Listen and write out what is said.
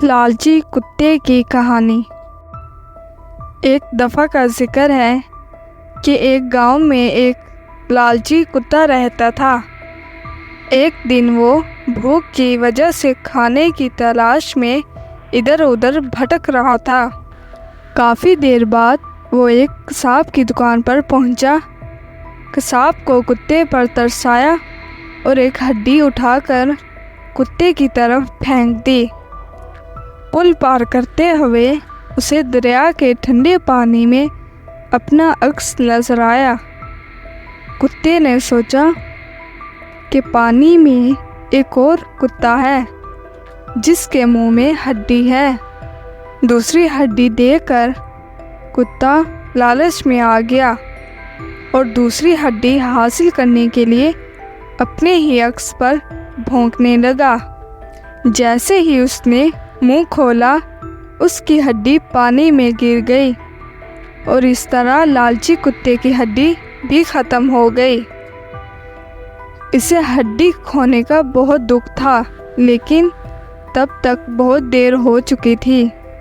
لالچی کتے کی کہانی۔ ایک دفعہ کا ذکر ہے کہ ایک گاؤں میں ایک لالچی کتا رہتا تھا۔ ایک دن وہ بھوک کی وجہ سے کھانے کی تلاش میں ادھر ادھر بھٹک رہا تھا۔ کافی دیر بعد وہ ایک قصاب کی دکان پر پہنچا۔ قصاب کو کتے پر ترس آیا اور ایک ہڈی اٹھا کر کتے کی طرف پھینک دی۔ پل پار کرتے ہوئے اسے دریا کے ٹھنڈے پانی میں اپنا عکس نظر آیا۔ کتے نے سوچا کہ پانی میں ایک اور کتا ہے جس کے منہ میں ہڈی ہے۔ دوسری ہڈی دیکھ کر کتا لالچ میں آ گیا اور دوسری ہڈی حاصل کرنے کے لیے اپنے ہی عکس پر بھونکنے لگا۔ جیسے ہی اس نے منہ کھولا اس کی ہڈی پانی میں گر گئی اور اس طرح لالچی کتے کی ہڈی بھی ختم ہو گئی۔ اسے ہڈی کھونے کا بہت دکھ تھا، لیکن تب تک بہت دیر ہو چکی تھی۔